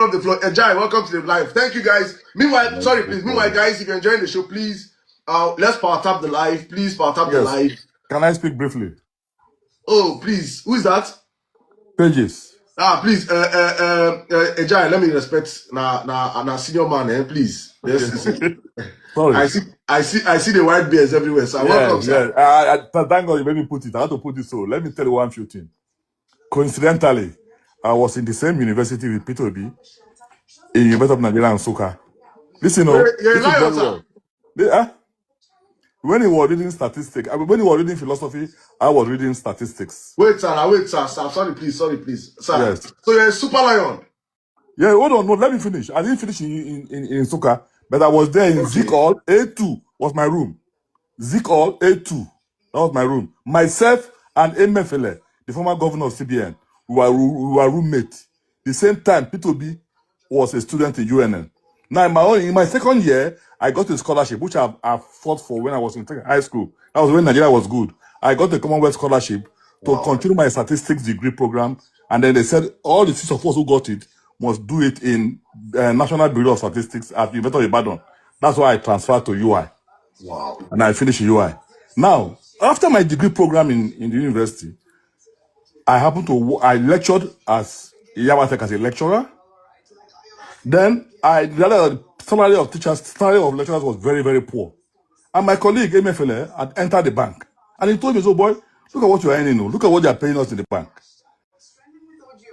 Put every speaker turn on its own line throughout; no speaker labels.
Of the floor. Ejai, welcome to the live. Thank you guys. Meanwhile, sorry, please. Meanwhile, guys, if you're enjoying the show, please, let's power tap the live. Please power tap the live.
Can I speak briefly?
Oh, please. Who is that?
Pages.
Please, Ejai, let me respect na senior man, please. Yes.
Sorry.
I see the white bears everywhere. So welcome, sir.
Thank God you made me put it. I had to put it so. Let me tell you one few things. Coincidentally, I was in the same university with Peter Obi in University of Nigeria and Nsukka. Listen,
you're lying, sir.
When he was reading statistics, when he was reading philosophy, I was reading statistics.
Wait, sir. Sorry, please. Sir.
Yes.
So you're a super lion.
Yeah, hold on. No, let me finish. I didn't finish in Nsukka, but I was there in 𝙒𝙒𝙒 A2 was my room. 𝙒𝙒𝙒 A2, that was my room. Myself and Emefiele, the former governor of CBN, we were roommates. The same time, P2B was a student in UNN. Now, in my second year, I got a scholarship, which I fought for when I was in high school. That was when Nigeria was good. I got a Commonwealth scholarship to continue my statistics degree program. And then they said all the 6 of us who got it must do it in National Bureau of Statistics at the University of Ibadan. That's why I transferred to UI.
Wow.
And I finished UI. Now, after my degree program in the university, I lectured as Yawatek as a lecturer. Then I realized that the salary of lecturers was very, very poor. And my colleague, Emefiele, had entered the bank. And he told me, so boy, look at what you're earning now. Look at what they're paying us in the bank.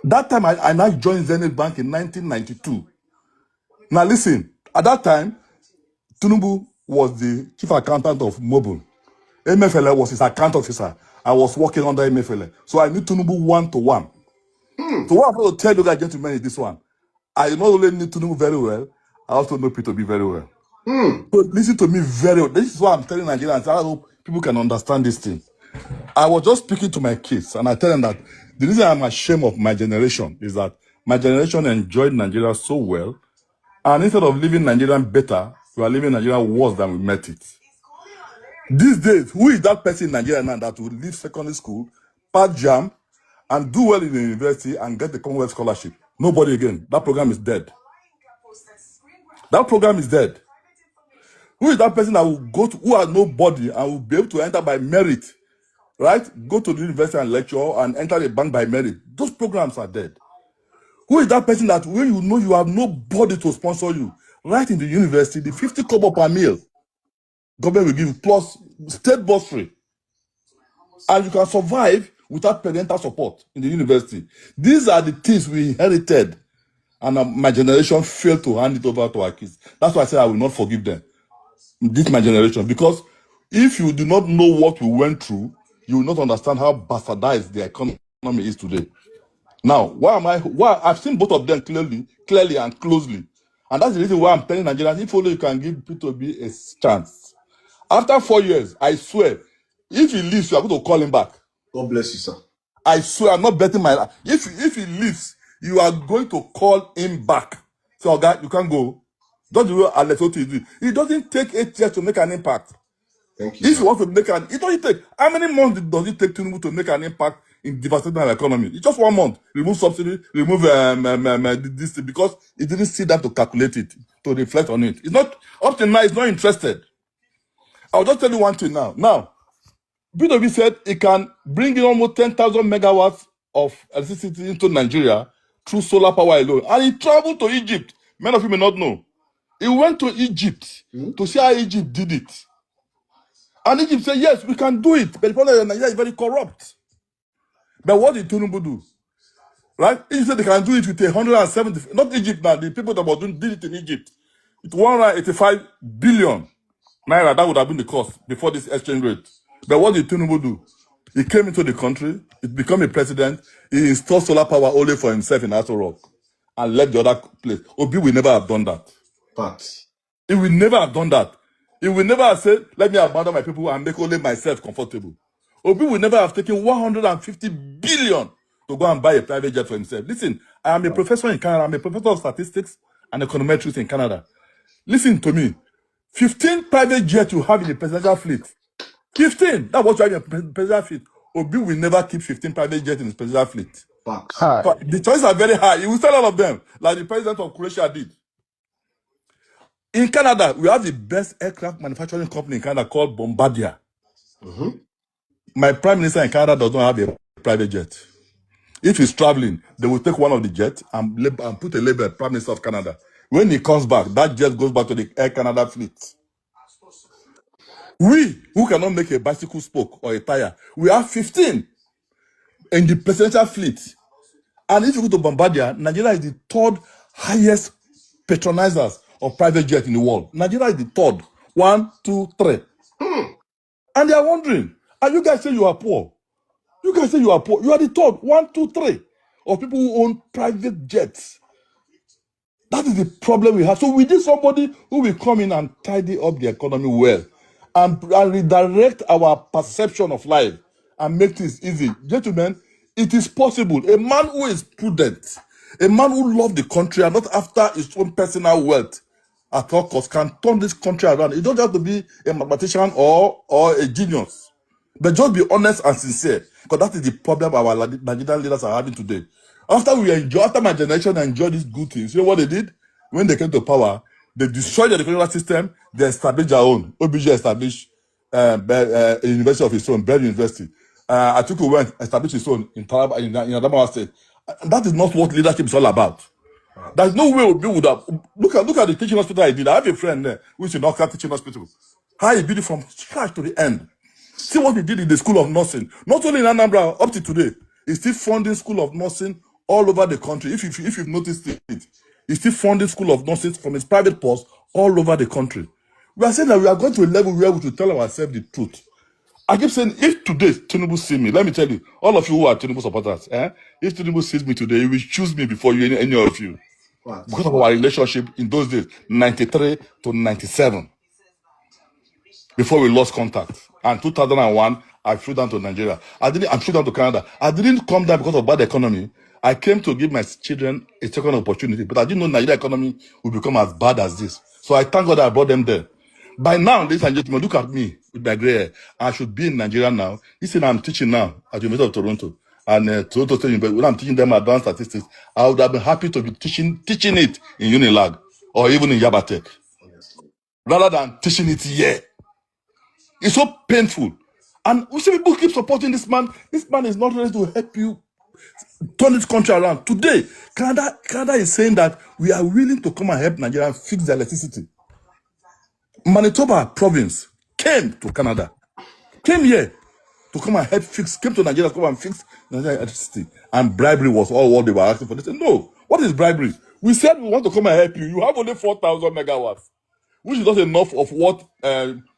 That time, I now joined Zenith Bank in 1992. Now listen, at that time, Tinubu was the chief accountant of Mobile. Emefiele was his account officer. I was working under Emefiele. So I knew Tinubu one-to-one. So what I'm going to tell you guys, gentlemen, is this one. I not only knew Tinubu very well, I also know P2B very well. So listen to me very well. This is what I'm telling Nigerians. I hope people can understand this thing. I was just speaking to my kids, and I tell them that the reason I'm ashamed of my generation is that my generation enjoyed Nigeria so well, and instead of living Nigeria better, we are living Nigeria worse than we met it. These days, who is that person in Nigeria now that will leave secondary school, pass JAMB, and do well in the university and get the Commonwealth scholarship? Nobody again. That program is dead. That program is dead. Who is that person that will go to, who has nobody and will be able to enter by merit, right? Go to the university and lecture and enter the bank by merit. Those programs are dead. Who is that person that when you know you have nobody to sponsor you, right in the university, the 50 kobo per meal, government will give you, plus state bursary. And you can survive without parental support in the university. These are the things we inherited. And my generation failed to hand it over to our kids. That's why I said I will not forgive them. This is my generation. Because if you do not know what we went through, you will not understand how bastardized the economy is today. Now, why I've seen both of them clearly and closely. And that's the reason why I'm telling Nigerians, if only you can give P2B a chance. After 4 years, I swear, if he leaves, you are going to call him back.
God bless you, sir.
I swear, I'm not betting my life. If he leaves, you are going to call him back. So, okay, you can't go. Don't do what Alex Otti did. It doesn't take 8 years to make an impact.
Thank you.
If you want to make it doesn't take. How many months does it take Tinubu to make an impact in devastating our economy? It's just 1 month. Remove subsidy, remove this thing, because it didn't see that to calculate it, to reflect on it. It's not, up to now, it's not interested. I'll just tell you one thing now. Now, P2B said it can bring in almost 10,000 megawatts of electricity into Nigeria through solar power alone. And he traveled to Egypt. Many of you may not know. He went to Egypt to see how Egypt did it. And Egypt said, yes, we can do it. But the problem is Nigeria is very corrupt. But what did Tinubu do? Right? Egypt said they can do it with 170, not Egypt now, the people that were doing did it in Egypt. With 185 billion naira, that would have been the cost before this exchange rate. But what did Tinubu do? He came into the country, he became a president, he installed solar power only for himself in Aso Rock and left the other place. Obi will never have done that.
But
he will never have done that. He will never have said, let me abandon my people and make only myself comfortable. Obi will never have taken 150 billion to go and buy a private jet for himself. Listen, I am a professor in Canada. I'm a professor of statistics and econometrics in Canada. Listen to me. 15 private jets you have in the presidential fleet. 15. That's what you have in the presidential fleet. Obi will never keep 15 private jets in his presidential fleet.
Facts.
But the choices are very high. You will sell all of them, like the president of Croatia did. In Canada, we have the best aircraft manufacturing company in Canada called Bombardier. My prime minister in Canada does not have a private jet. If he's traveling, they will take one of the jets and put a label, Prime Minister of Canada. When he comes back, that jet goes back to the Air Canada fleet. We, who cannot make a bicycle spoke or a tire, we have 15 in the presidential fleet. And if you go to Bombardier, Nigeria is the third highest patronizers of private jet in the world. Nigeria is the third. 1, 2, 3. And they are wondering, and you guys say you are poor. You guys say you are poor. You are the third. 1, 2, 3 of people who own private jets. That is the problem we have. So we need somebody who will come in and tidy up the economy well and redirect our perception of life and make things easy. Gentlemen, it is possible. A man who is prudent, a man who loves the country and not after his own personal wealth at all costs can turn this country around. You don't have to be a mathematician or a genius. But just be honest and sincere, because that is the problem our Nigerian leaders are having today. After my generation enjoyed these good things, you know what they did? When they came to power, they destroyed the educational system, they established their own. OBJ established a university of his own, Bread University. Atiku went, established his own in Adamawa State. And that is not what leadership is all about. There's no way we would have. Look at the teaching hospital I did. I have a friend there who is in Okra Teaching Hospital. How he built it from scratch to the end. See what he did in the School of Nursing. Not only in Anambra, up to today, he's still funding School of Nursing all over the country. If you've noticed it, he's still funding School of Nursing from his private purse all over the country. We are saying that we are going to a level where we should tell ourselves the truth. I keep saying, if today Tinubu sees me, let me tell you, all of you who are Tinubu supporters, if Tinubu sees me today, he will choose me before you, any of you. What? Because of our relationship in those days, 93 to 97. Before we lost contact. And 2001, I flew down to Nigeria. I flew down to Canada. I didn't come down because of bad economy. I came to give my children a second opportunity, but I didn't know Nigeria economy would become as bad as this. So I thank God I brought them there. By now, ladies and gentlemen, look at me with my gray hair. I should be in Nigeria now. You see, I'm teaching now at the University of Toronto. And Toronto State University, when I'm teaching them advanced statistics, I would have been happy to be teaching it in Unilag or even in Yabatech, rather than teaching it here. It's so painful. And we see people keep supporting this man. This man is not ready to help you turn this country around. Today, Canada is saying that we are willing to come and help Nigeria fix the electricity. Manitoba province came to Canada, came here to come and help came to Nigeria to come and fix Nigerian electricity. And bribery was all what they were asking for. They said, no, what is bribery? We said we want to come and help you. You have only 4,000 megawatts, which is not enough of what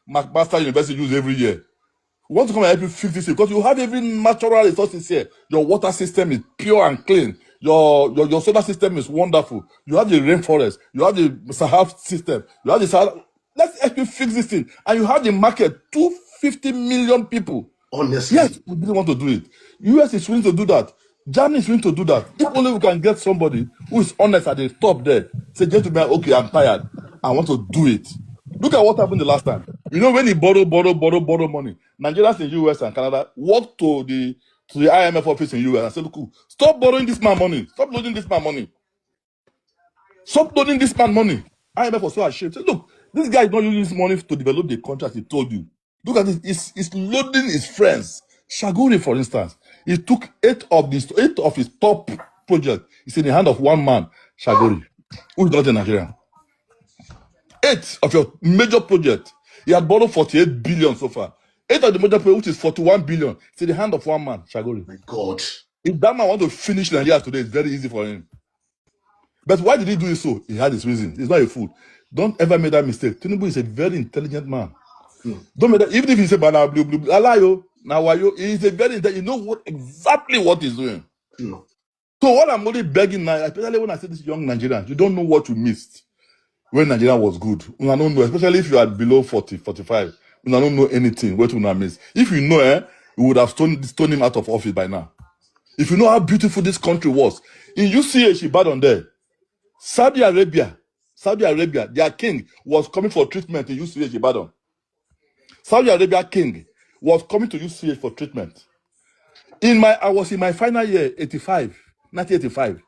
McMaster University uses every year. We want to come and help you fix this because you have every natural resources here. Your water system is pure and clean. Your solar system is wonderful. You have the rainforest. You have the Sahara system. You have the Sahara. Let's help you fix this thing. And you have the market, 250 million people.
Honestly.
Yes, we didn't want to do it. US is willing to do that. Germany is willing to do that. If only we can get somebody who is honest at the top there. Say, gentlemen, okay, I'm tired. I want to do it. Look at what happened the last time. You know, when he borrow money, Nigerians in US and Canada walked to the IMF office in US and said, look, stop borrowing this man money. Stop loading this man money. Stop loading this man money. IMF was so ashamed. Said, look, this guy is not using his money to develop the contract he told you. Look at this. He's loading his friends. Shaguri, for instance, he took 8 of his top projects. It's in the hand of one man, Shaguri, who is not a Nigerian. 8 of your major projects. He had borrowed 48 billion so far. 8 of the major projects, which is 41 billion. It's in the hand of one man, Shaguri.
My God.
If that man want to finish Nigeria today, it's very easy for him. But why did he do it so? He had his reasons. He's not a fool. Don't ever make that mistake. Tinubu is a very intelligent man. Don't make that. Even if he say, "Bana blue, alayo, now why you?" He's a very intelligent. You know exactly what he's doing. So what I'm only begging now, especially when I say this young Nigerians, you don't know what you missed when Nigeria was good. I don't know, especially if you are below 40, 45. I don't know anything. What you miss? If you know, you would have stoned him out of office by now. If you know how beautiful this country was, in UCH, Ibadan there, Saudi Arabia, their king was coming for treatment in UCH Ibadan. Saudi Arabia king was coming to UCH for treatment. I was in my final year, 1985,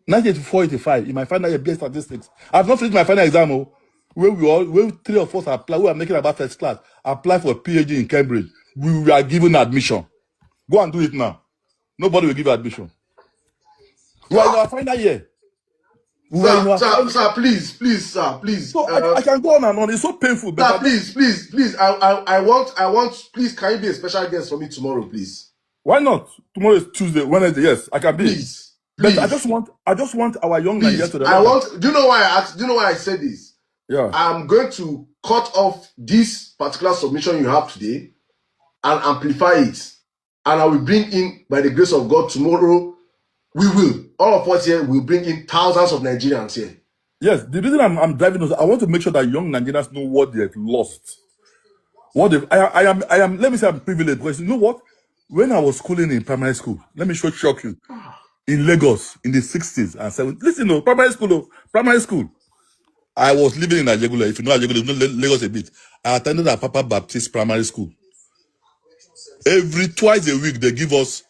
1984, 85, in my final year, BS statistics. I've not finished my final exam, where three of us apply, we are making about first class, apply for a PhD in Cambridge. We were given admission. Go and do it now. Nobody will give you admission. We are in our final year.
Sir, please, sir, please.
So I can go on and on. It's so painful.
Sir, please. I want. Please, can you be a special guest for me tomorrow, please?
Why not? Tomorrow is Tuesday, Wednesday. Yes, I can be.
Please.
But I just want our young Nigerians to remember.
Do you know why I asked? Do you know why I said this?
Yeah.
I'm going to cut off this particular submission you have today and amplify it, and I will bring in, by the grace of God, tomorrow. All of us here will bring in thousands of Nigerians here.
Yes, the reason I'm driving is I want to make sure that young Nigerians know what they've lost. I am. Let me say I'm privileged because you know what? When I was schooling in primary school, let me shock you. In Lagos in the 60s and 70s. Listen, primary school. I was living in Ajegule. If you know Ajegule, you know Lagos a bit. I attended a Papa Baptist primary school. Twice a week they give us.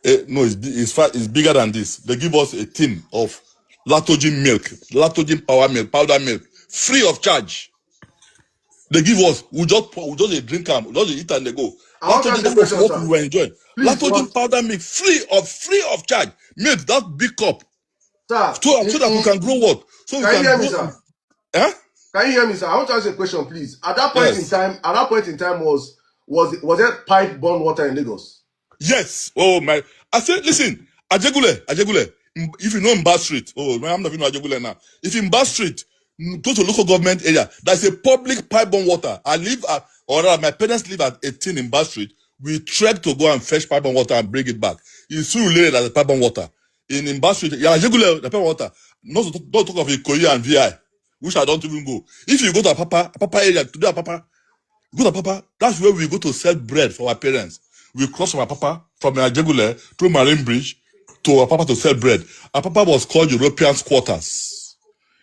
It's bigger than this. They give us a tin of lactogen milk, lactogen powder milk, free of charge. They give us. We just drink them, we just eat and they go. Lactogen, that was what we were enjoying. Lactogen powder milk, free of charge. Milk, that big cup.
Sir,
so that we can grow what? So
can you hear me, sir?
Huh?
Can you hear me, sir? I want to ask you a question, please. At that point in time, was there pipe-borne water in Lagos?
Yes. Oh my! I said, listen, Ajegule. If you know Mba Street, I'm not even Ajegule now. If in Mba Street, go to local government area, there's a public pipe-borne water. My parents live at 18 in Mba Street. We trek to go and fetch pipe-borne water and bring it back. It's too late as a pipe-borne water. In Mba Street, Ajegule, the pipe-borne water. Don't talk of Ikoyi and VI, which I don't even go. If you go to Papa area, today Papa, go to Papa, that's where we go to sell bread for our parents. We cross from Papa, from Ajegule, through Marine Bridge, to Papa to sell bread. Papa was called European Quarters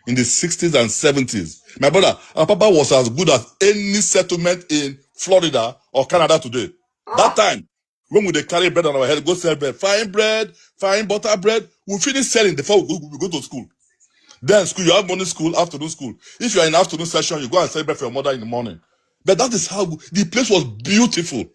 in the 60s and 70s. My brother, Papa was as good as any settlement in Florida or Canada today. That time, when we carry bread on our head, go sell bread, fine butter bread, we finish selling before we go to school. Then school, you have morning school, afternoon school. If you are in afternoon session, you go and sell bread for your mother in the morning. But that is how the place was beautiful.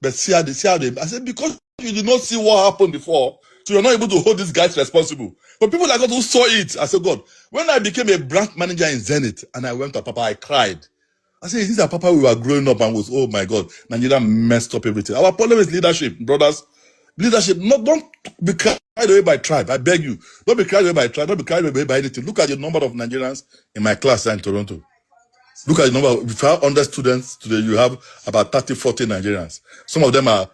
But see how they, I said, because you did not see what happened before, so you're not able to hold these guys responsible. But people like God who saw it, I said, God, when I became a branch manager in Zenith and I went to Papa, I cried. I said, this is Papa we were growing up and was, oh my God, Nigeria messed up everything. Our problem is leadership, brothers. Leadership, don't be carried away by tribe. I beg you. Don't be carried away by tribe. Don't be carried away by anything. Look at the number of Nigerians in my class in Toronto. Look at the number. If you have 100 students today, you have about 30, 40 Nigerians. Some of them are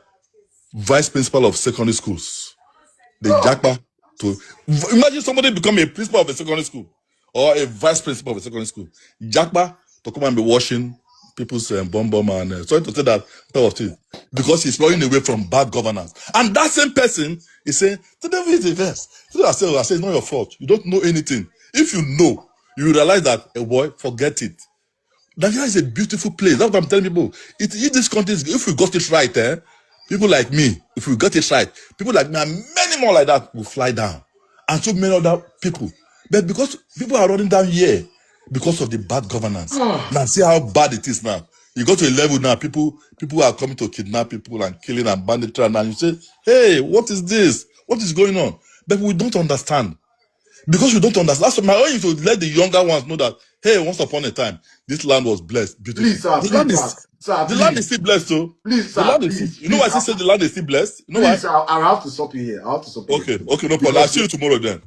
vice principal of secondary schools. They jackpot to imagine somebody become a principal of a secondary school or a vice principal of a secondary school. Jackpot to come and be washing people's bomb and sorry to say that type of thing, because he's running away from bad governance. And that same person is saying, the devil is the best. So I say, it's not your fault. You don't know anything. If you know, you realize that, boy, forget it. Nigeria is a beautiful place. That's what I'm telling people. If this country, if we got it right, people like me, if we got it right, people like me and many more like that will fly down. And so many other people. But because people are running down here because of the bad governance. Now see how bad it is now. You go to a level now, people are coming to kidnap people and killing and banditry, and you say, hey, what is this? What is going on? But we don't understand. Because you don't understand. That's my own, you to let the younger ones know that, hey, once upon a time, this land was blessed. Beautiful.
Please, sir.
The land is still blessed, too.
Please, sir.
You know why I say the land is still blessed? You know
please,
why?
I'll have to stop you here. Okay,
no problem. I'll see you tomorrow then.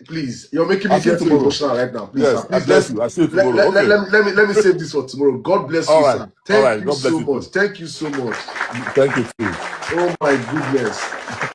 Please, you're making me get too emotional right now. Please,
yes,
sir. Please,
bless you. I'll see you tomorrow.
Let me save this for tomorrow. God bless you, sir. Thank you so much. Thank you so much.
Thank you, too.
Oh, my goodness.